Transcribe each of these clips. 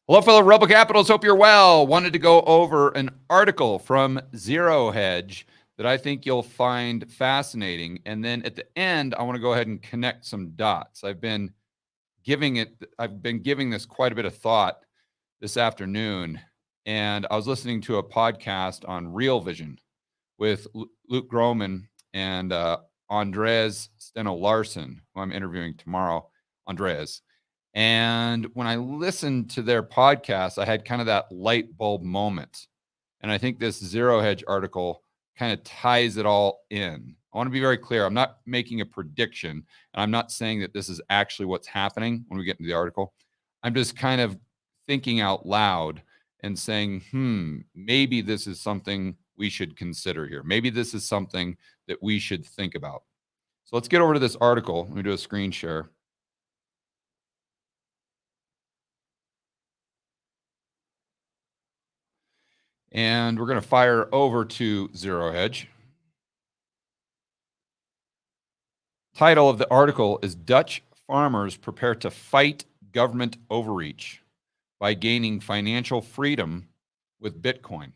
Hello, fellow Rebel Capitals. Hope you're well. Wanted to go over an article from Zero Hedge that I think you'll find fascinating. And then at the end, I want to go ahead and connect some dots. I've been giving this quite a bit of thought this afternoon. And I was listening to a podcast on Real Vision with Luke Groman and Andres Steno Larson, who I'm interviewing tomorrow. Andres. And when I listened to their podcast, I had kind of that light bulb moment. And I think this Zero Hedge article kind of ties it all in. I want to be very clear. I'm not making a prediction, and I'm not saying that this is actually what's happening when we get into the article. I'm just kind of thinking out loud and saying, maybe this is something we should consider here. Maybe this is something that we should think about. So let's get over to this article. Let me do a screen share. And we're going to fire over to Zero Hedge. Title of the article is Dutch Farmers Prepare to Fight Government Overreach by Gaining Financial Freedom with Bitcoin.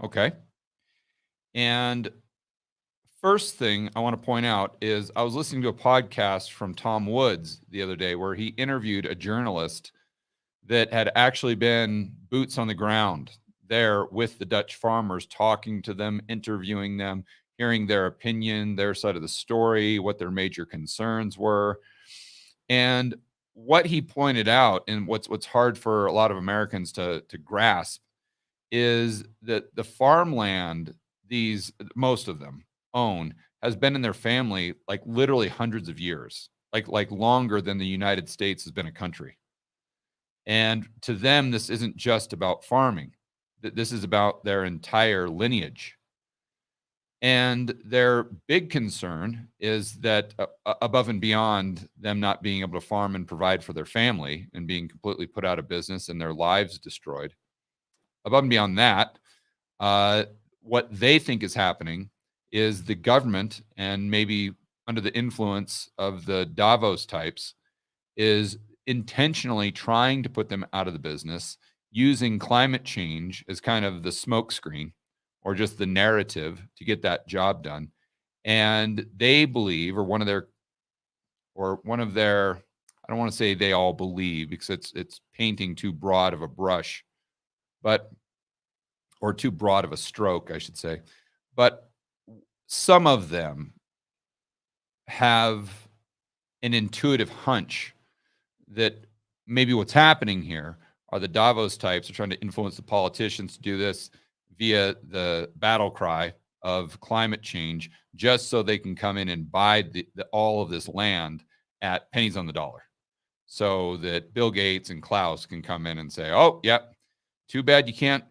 Okay. And first thing I want to point out is I was listening to a podcast from Tom Woods the other day where he interviewed a journalist that had actually been boots on the ground there with the Dutch farmers, talking to them, interviewing them, hearing their opinion, their side of the story, what their major concerns were. And what he pointed out, and what's hard for a lot of Americans to grasp, is that the farmland most of them own has been in their family like literally hundreds of years, like longer than the United States has been a country. And to them, this isn't just about farming. This is about their entire lineage. And their big concern is that above and beyond them not being able to farm and provide for their family and being completely put out of business and their lives destroyed, above and beyond that, what they think is happening is the government, and maybe under the influence of the Davos types, is intentionally trying to put them out of the business, using climate change as kind of the smokescreen or just the narrative to get that job done. And they believe, or one of their, I don't want to say they all believe because it's painting too broad of a brush, or too broad of a stroke, I should say. But some of them have an intuitive hunch that maybe what's happening here are the Davos types are trying to influence the politicians to do this via the battle cry of climate change, just so they can come in and buy all of this land at pennies on the dollar, so that Bill Gates and Klaus can come in and say, oh, yep, too bad you can't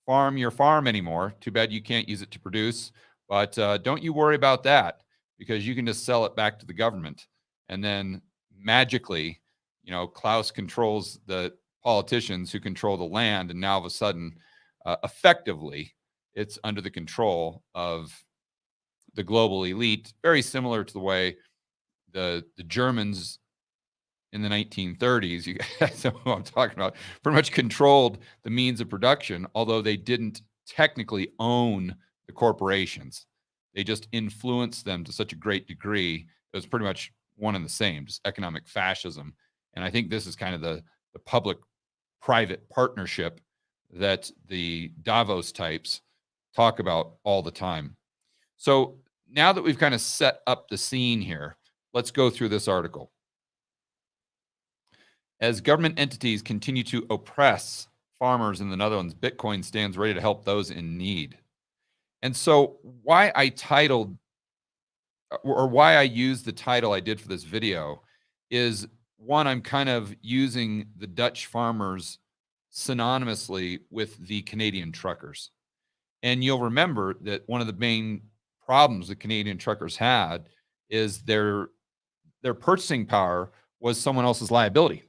farm your farm anymore. Too bad you can't use it to produce. But don't you worry about that, because you can just sell it back to the government. And then magically, Klaus controls the politicians who control the land. And now all of a sudden, effectively, it's under the control of the global elite, very similar to the way the Germans in the 1930s, you guys know who I'm talking about, pretty much controlled the means of production, although they didn't technically own the corporations. They just influenced them to such a great degree. It was pretty much one and the same, just economic fascism. And I think this is kind of the public-private partnership that the Davos types talk about all the time. So now that we've kind of set up the scene here, let's go through this article. As government entities continue to oppress farmers in the Netherlands, Bitcoin stands ready to help those in need. And so why I titled, or why I used the title I did for this video, is one, I'm kind of using the Dutch farmers synonymously with the Canadian truckers. And you'll remember that one of the main problems the Canadian truckers had is their purchasing power was someone else's liability,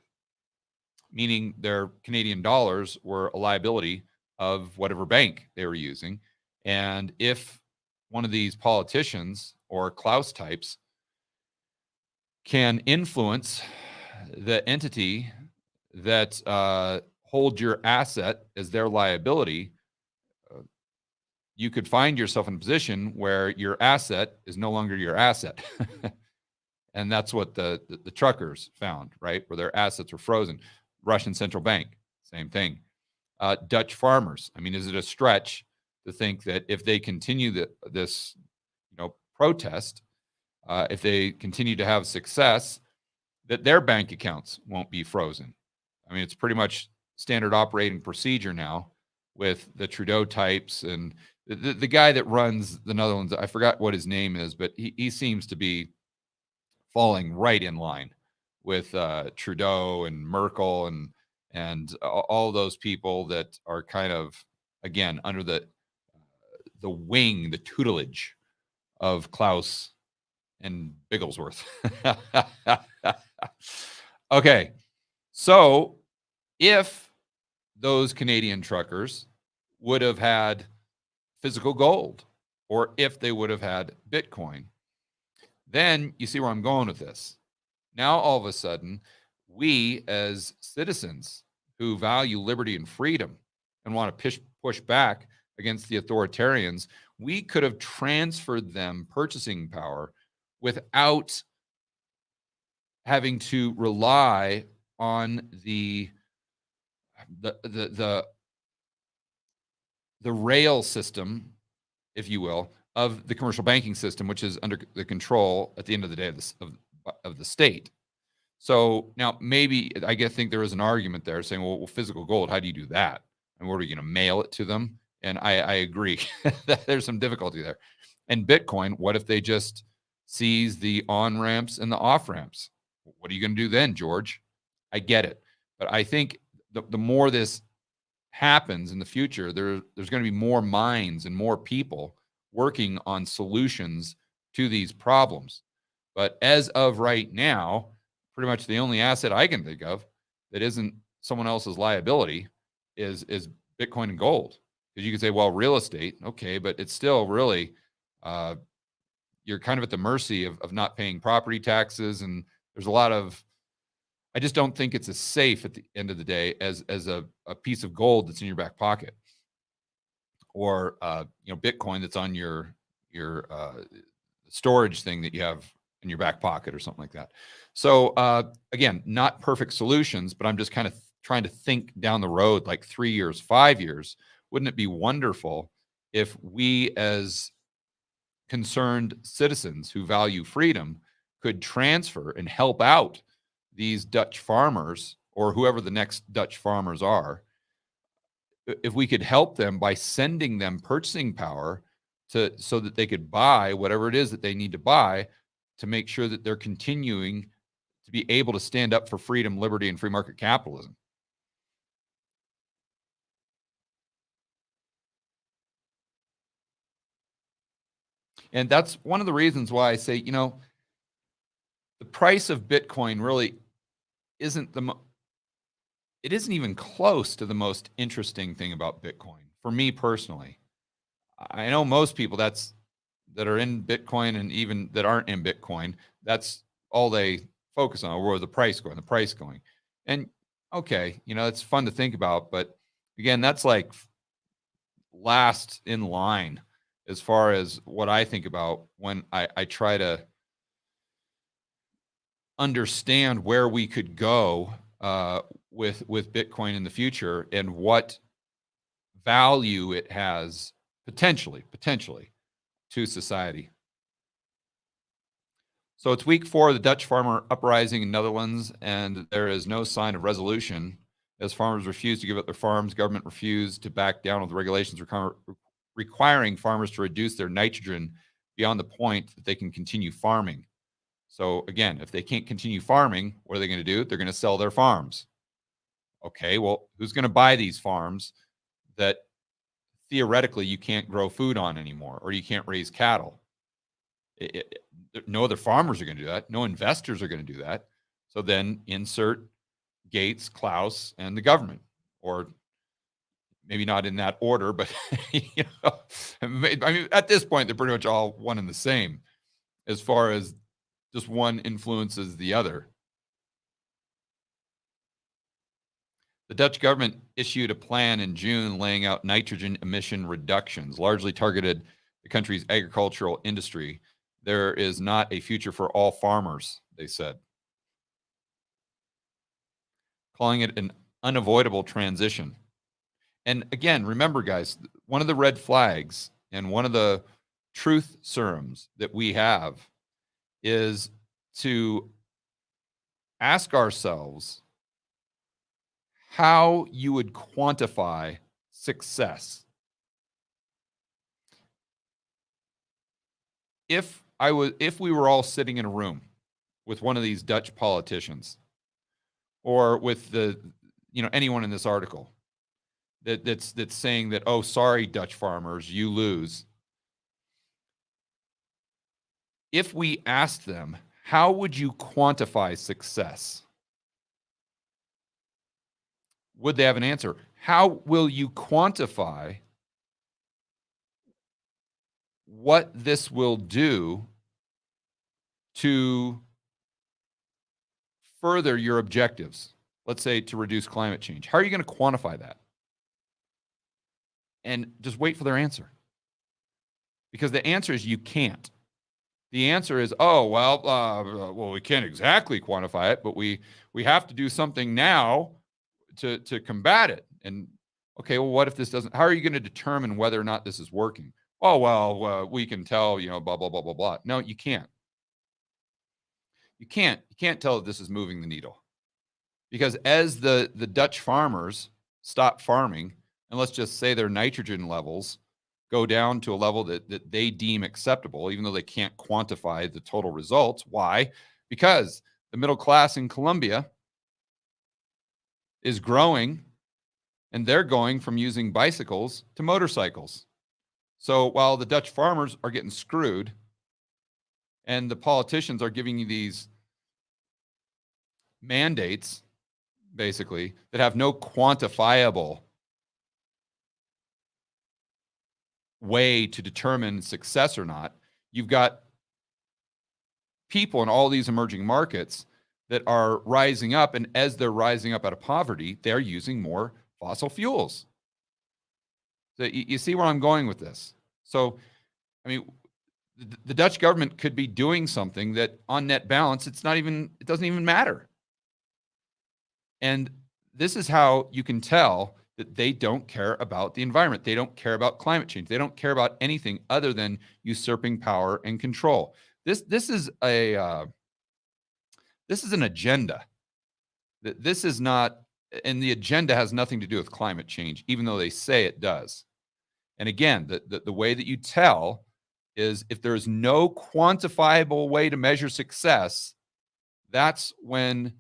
meaning their Canadian dollars were a liability of whatever bank they were using. And if one of these politicians or Klaus types can influence the entity that hold your asset as their liability, you could find yourself in a position where your asset is no longer your asset. And that's what the truckers found, right? Where their assets were frozen. Russian central bank, same thing. Dutch farmers. I mean, is it a stretch to think that if they continue this, protest, if they continue to have success, that their bank accounts won't be frozen? I mean, it's pretty much standard operating procedure now with the Trudeau types and the guy that runs the Netherlands. I forgot what his name is, but he seems to be falling right in line with Trudeau and Merkel and all those people that are kind of, again, under the wing, the tutelage of Klaus and Bigglesworth. Okay, so if those Canadian truckers would have had physical gold, or if they would have had Bitcoin, then you see where I'm going with this. Now, all of a sudden, we as citizens who value liberty and freedom and want to push back against the authoritarians, we could have transferred them purchasing power without having to rely on the rail system, if you will, of the commercial banking system, which is under the control at the end of the day of the state. So now maybe think there is an argument there saying, well, physical gold, how do you do that? And what are you going to mail it to them? And I agree that there's some difficulty there. And Bitcoin, what if they just seize the on ramps and the off ramps? What are you going to do then, George? I get it. But I think the more this happens in the future, there's going to be more minds and more people working on solutions to these problems. But as of right now, pretty much the only asset I can think of that isn't someone else's liability is Bitcoin and gold. Because you could say, well, real estate, okay, but it's still really you're kind of at the mercy of not paying property taxes, and there's a lot of. I just don't think it's as safe at the end of the day as a piece of gold that's in your back pocket, or Bitcoin that's on your storage thing that you have in your back pocket or something like that. So again, not perfect solutions, but I'm just kind of trying to think down the road, like 3 years, 5 years. Wouldn't it be wonderful if we as concerned citizens who value freedom could transfer and help out these Dutch farmers or whoever the next Dutch farmers are, if we could help them by sending them purchasing power so that they could buy whatever it is that they need to buy to make sure that they're continuing to be able to stand up for freedom, liberty, and free market capitalism. And that's one of the reasons why I say, the price of Bitcoin really isn't it isn't even close to the most interesting thing about Bitcoin for me personally. I know most people that are in Bitcoin and even that aren't in Bitcoin, that's all they focus on, where the price going. And okay, it's fun to think about, but again, that's like last in line as far as what I think about when I try to understand where we could go with Bitcoin in the future and what value it has potentially to society. So it's week 4 of the Dutch farmer uprising in Netherlands, and there is no sign of resolution as farmers refuse to give up their farms. Government refused to back down on the regulations requiring farmers to reduce their nitrogen beyond the point that they can continue farming. So again, if they can't continue farming, what are they going to do? They're going to sell their farms. Okay, well, who's going to buy these farms that theoretically you can't grow food on anymore, or you can't raise cattle? No other farmers are going to do that. No investors are going to do that. So then insert Gates, Klaus, and the government, or maybe not in that order, but I mean, at this point, they're pretty much all one and the same as far as just one influences the other. The Dutch government issued a plan in June laying out nitrogen emission reductions, largely targeted the country's agricultural industry. There is not a future for all farmers, they said, calling it an unavoidable transition. And again, remember, guys, one of the red flags and one of the truth serums that we have is to ask ourselves how you would quantify success. If we were all sitting in a room with one of these Dutch politicians or with anyone in this article that's saying that, oh, sorry, Dutch farmers, you lose. If we asked them, how would you quantify success? Would they have an answer? How will you quantify what this will do to further your objectives? Let's say to reduce climate change. How are you going to quantify that? And just wait for their answer. Because the answer is you can't. The answer is, well, we can't exactly quantify it, but we have to do something now to combat it. And okay, well, what if this doesn't? How are you going to determine whether or not this is working? Oh, well, we can tell, blah, blah, blah, blah, blah. No, you can't. You can't tell that this is moving the needle. Because as the Dutch farmers stop farming, and let's just say their nitrogen levels go down to a level that they deem acceptable, even though they can't quantify the total results. Why? Because the middle class in Colombia is growing, and they're going from using bicycles to motorcycles. So while the Dutch farmers are getting screwed and the politicians are giving you these mandates, basically, that have no quantifiable way to determine success or not, you've got people in all these emerging markets that are rising up, and as they're rising up out of poverty, they're using more fossil fuels. So you see where I'm going with this. So, I mean, the Dutch government could be doing something that on net balance, it doesn't even matter. And this is how you can tell that they don't care about the environment. They don't care about climate change. They don't care about anything other than usurping power and control. This is an agenda. This is not, and the agenda has nothing to do with climate change, even though they say it does. And again, the way that you tell is if there is no quantifiable way to measure success, that's when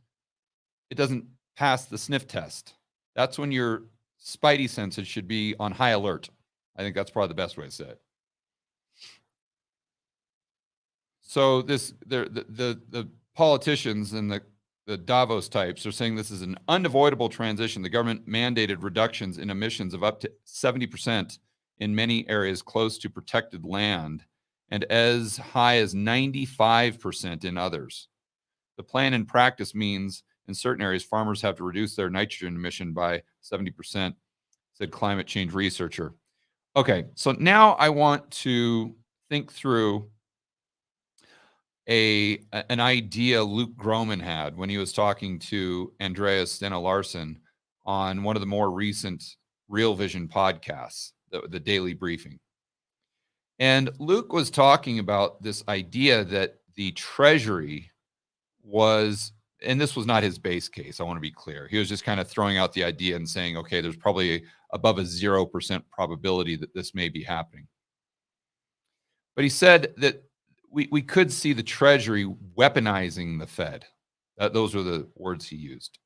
it doesn't pass the sniff test. That's when your spidey senses should be on high alert. I think that's probably the best way to say it. So the politicians and the Davos types are saying this is an unavoidable transition. The government mandated reductions in emissions of up to 70% in many areas close to protected land and as high as 95% in others. The plan in practice means in certain areas, farmers have to reduce their nitrogen emission by 70%, said climate change researcher. Okay, so now I want to think through an idea Luke Groman had when he was talking to Andreas Stena Larsen on one of the more recent Real Vision podcasts, the Daily Briefing. And Luke was talking about this idea that the Treasury was, and this was not his base case, I want to be clear. He was just kind of throwing out the idea and saying, okay, there's probably above a 0% probability that this may be happening. But he said that we could see the Treasury weaponizing the Fed. Those were the words he used.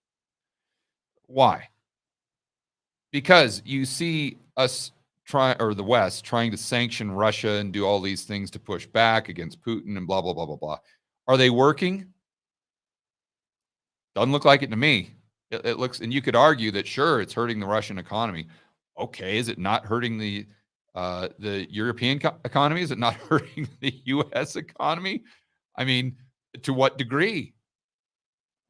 Why? Because you see us the West trying to sanction Russia and do all these things to push back against Putin and blah, blah, blah, blah, blah. Are they working? Doesn't look like it to me. It looks, and you could argue that sure, it's hurting the Russian economy. Okay, is it not hurting the European economy? Is it not hurting the U.S. economy? I mean, to what degree?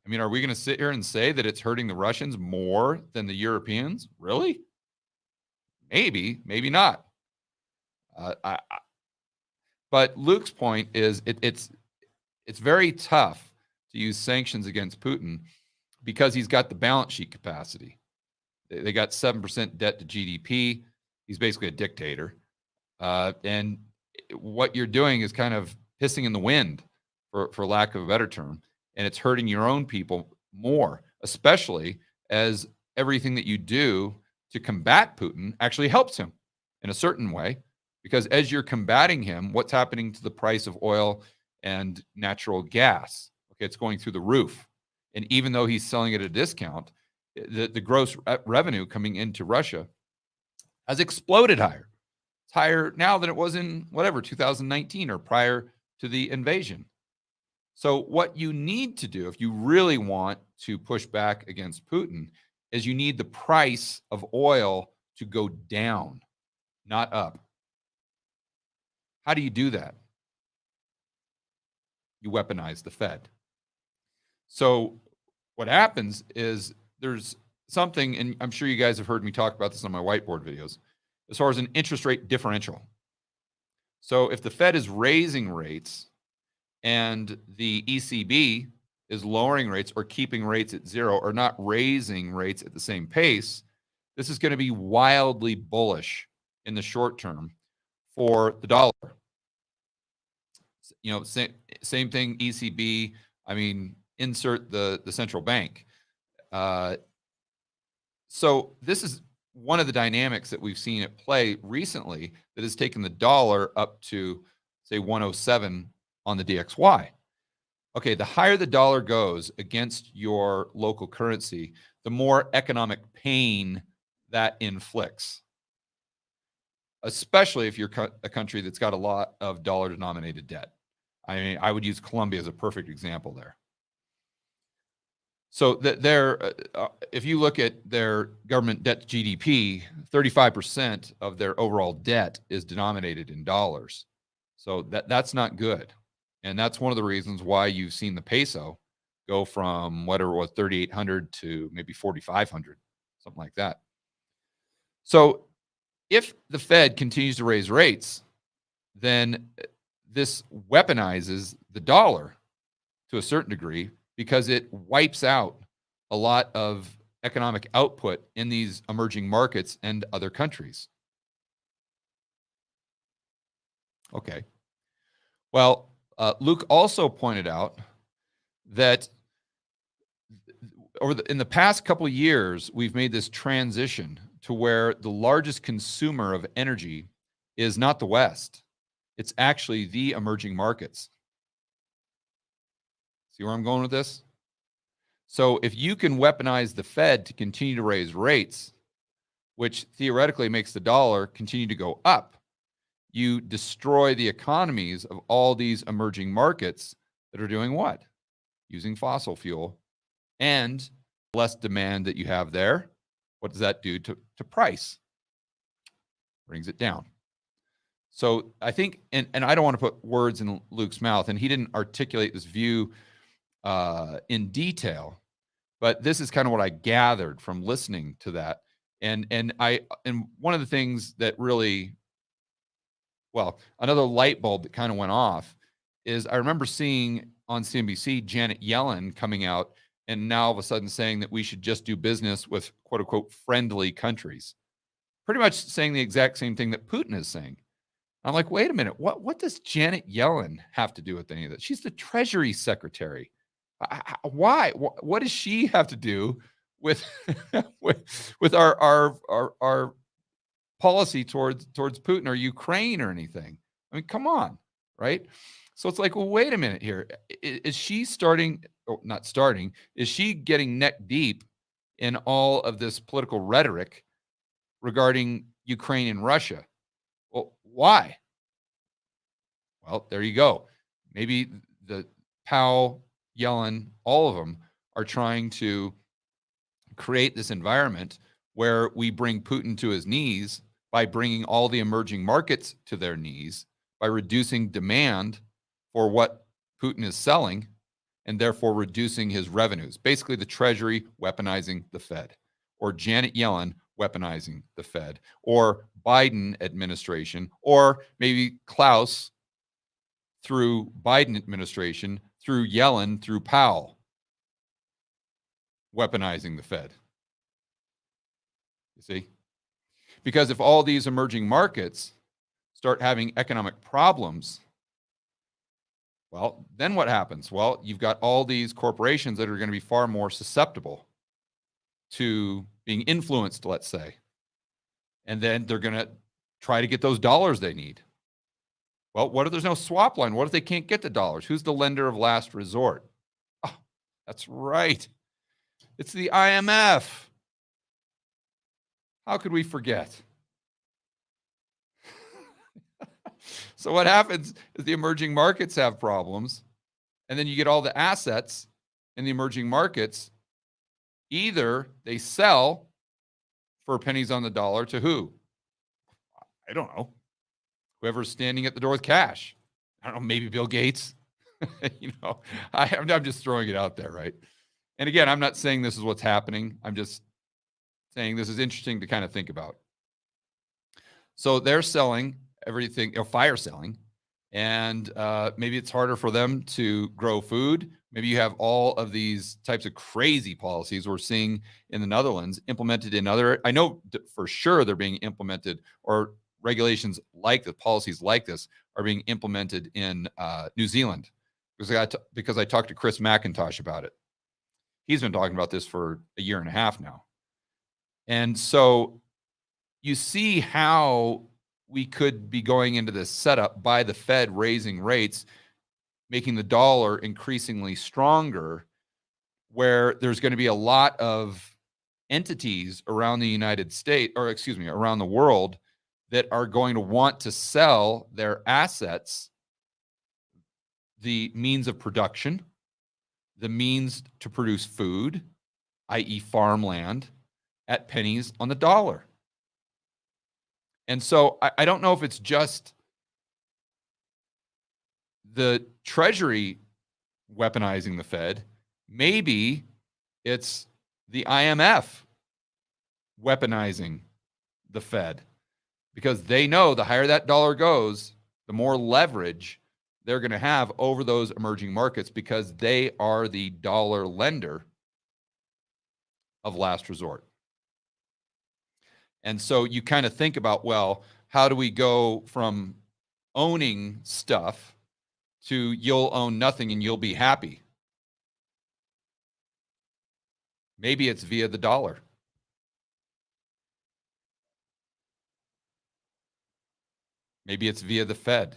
I mean, are we going to sit here and say that it's hurting the Russians more than the Europeans? Really? Maybe, maybe not. But Luke's point is it's very tough to use sanctions against Putin because he's got the balance sheet capacity. They got 7% debt to GDP. He's basically a dictator. And what you're doing is kind of pissing in the wind, for lack of a better term, and it's hurting your own people more, especially as everything that you do to combat Putin actually helps him in a certain way, because as you're combating him, what's happening to the price of oil and natural gas? Okay, it's going through the roof. And even though he's selling it at a discount, the gross revenue coming into Russia has exploded higher. It's higher now than it was in 2019 or prior to the invasion. So what you need to do if you really want to push back against Putin is you need the price of oil to go down, not up. How do you do that? You weaponize the Fed. So what happens is there's something, and I'm sure you guys have heard me talk about this on my whiteboard videos, as far as an interest rate differential. So if the Fed is raising rates and the ECB is lowering rates or keeping rates at zero or not raising rates at the same pace, this is going to be wildly bullish in the short term for the dollar. You know, same thing, ECB. I mean, insert the central bank. So this is one of the dynamics that we've seen at play recently that has taken the dollar up to, say, 107 on the DXY. Okay, the higher the dollar goes against your local currency, the more economic pain that inflicts, especially if you're a country that's got a lot of dollar-denominated debt. I mean, I would use Colombia as a perfect example there. So if you look at their government debt to GDP, 35% of their overall debt is denominated in dollars. So that's not good. And that's one of the reasons why you've seen the peso go from whatever it was, 3,800 to maybe 4,500, something like that. So if the Fed continues to raise rates, then this weaponizes the dollar to a certain degree because it wipes out a lot of economic output in these emerging markets and other countries. Okay. Well, Luke also pointed out that in the past couple of years, we've made this transition to where the largest consumer of energy is not the West. It's actually the emerging markets. See where I'm going with this? So if you can weaponize the Fed to continue to raise rates, which theoretically makes the dollar continue to go up, you destroy the economies of all these emerging markets that are doing what? Using fossil fuel. And less demand that you have there, what does that do to price? Brings it down. So I think, and I don't want to put words in Luke's mouth, and he didn't articulate this view in detail, but this is kind of what I gathered from listening to that. And one of the things that really, well, another light bulb that kind of went off is I remember seeing on CNBC Janet Yellen coming out and now all of a sudden saying that we should just do business with quote unquote friendly countries, pretty much saying the exact same thing that Putin is saying. I'm like, wait a minute, what does Janet Yellen have to do with any of that? She's the Treasury Secretary. Why? What does she have to do with with our policy towards Putin or Ukraine or anything? I mean, come on, right? So it's like, well, wait a minute here. Is she starting? Oh, not starting. Is she getting neck deep in all of this political rhetoric regarding Ukraine and Russia? Well, why? Well, there you go. Maybe the Powell, Yellen, all of them are trying to create this environment where we bring Putin to his knees by bringing all the emerging markets to their knees, by reducing demand for what Putin is selling, and therefore reducing his revenues. Basically, the Treasury weaponizing the Fed, or Janet Yellen weaponizing the Fed, or Biden administration, or maybe Klaus through Biden administration, through Yellen, through Powell, weaponizing the Fed. You see? Because if all these emerging markets start having economic problems, well, then what happens? Well, you've got all these corporations that are going to be far more susceptible to being influenced, let's say. And then they're going to try to get those dollars they need. Well, what if there's no swap line? What if they can't get the dollars? Who's the lender of last resort? Oh, that's right. It's the IMF. How could we forget? So what happens is the emerging markets have problems, and then you get all the assets in the emerging markets. Either they sell for pennies on the dollar to who? I don't know. Whoever's standing at the door with cash. I don't know, maybe Bill Gates. I'm just throwing it out there, right? And again, I'm not saying this is what's happening. I'm just saying this is interesting to kind of think about. So they're selling everything, fire selling, and maybe it's harder for them to grow food. Maybe you have all of these types of crazy policies we're seeing in the Netherlands implemented in other. I know for sure they're being implemented, or regulations like the policies like this are being implemented in New Zealand, because I talked to Chris McIntosh about it. He's been talking about this for a year and a half now. And so you see how we could be going into this setup by the Fed raising rates, making the dollar increasingly stronger, where there's going to be a lot of entities around the United States, or excuse me, around the world, that are going to want to sell their assets, the means of production, the means to produce food, i.e. farmland, at pennies on the dollar. And so I don't know if it's just the Treasury weaponizing the Fed. Maybe it's the IMF weaponizing the Fed, because they know the higher that dollar goes, the more leverage they're going to have over those emerging markets, because they are the dollar lender of last resort. And so you kind of think about, well, how do we go from owning stuff to you'll own nothing and you'll be happy? Maybe it's via the dollar. Maybe it's via the Fed.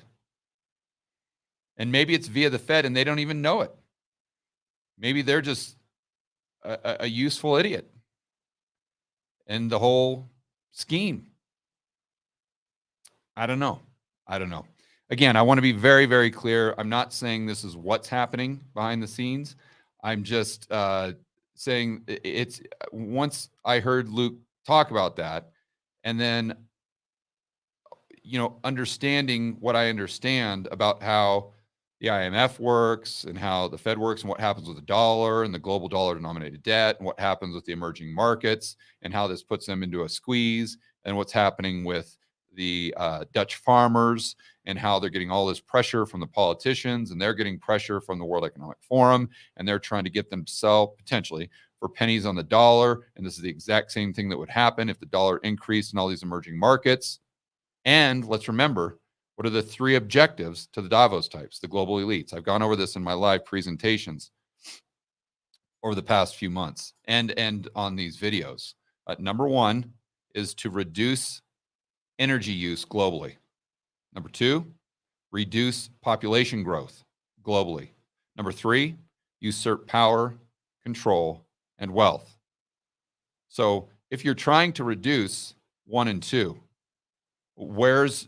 And maybe it's via the Fed and they don't even know it. Maybe they're just a useful idiot in the whole scheme. I don't know. Again, I want to be very, very clear. I'm not saying this is what's happening behind the scenes. I'm just saying it's, once I heard Luke talk about that, and then, understanding what I understand about how the IMF works and how the Fed works and what happens with the dollar and the global dollar denominated debt and what happens with the emerging markets and how this puts them into a squeeze, and what's happening with the Dutch farmers and how they're getting all this pressure from the politicians, and they're getting pressure from the World Economic Forum, and they're trying to get them to sell potentially for pennies on the dollar. And this is the exact same thing that would happen if the dollar increased in all these emerging markets. And let's remember, what are the three objectives to the Davos types, the global elites? I've gone over this in my live presentations over the past few months and on these videos. Number one is to reduce energy use globally. Number two, reduce population growth globally. Number three, usurp power, control, and wealth. So if you're trying to reduce 1 and 2, where's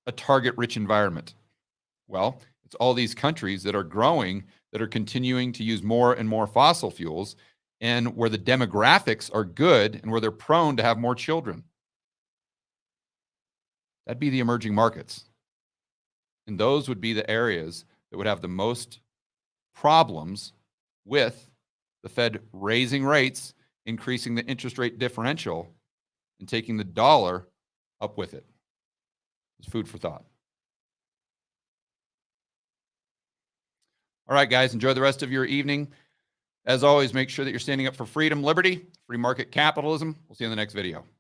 a target-rich environment? Well, it's all these countries that are growing, that are continuing to use more and more fossil fuels, and where the demographics are good and where they're prone to have more children. That'd be the emerging markets. And those would be the areas that would have the most problems with the Fed raising rates, increasing the interest rate differential, and taking the dollar up with it. It's food for thought. All right, guys, enjoy the rest of your evening. As always, make sure that you're standing up for freedom, liberty, free market capitalism. We'll see you in the next video.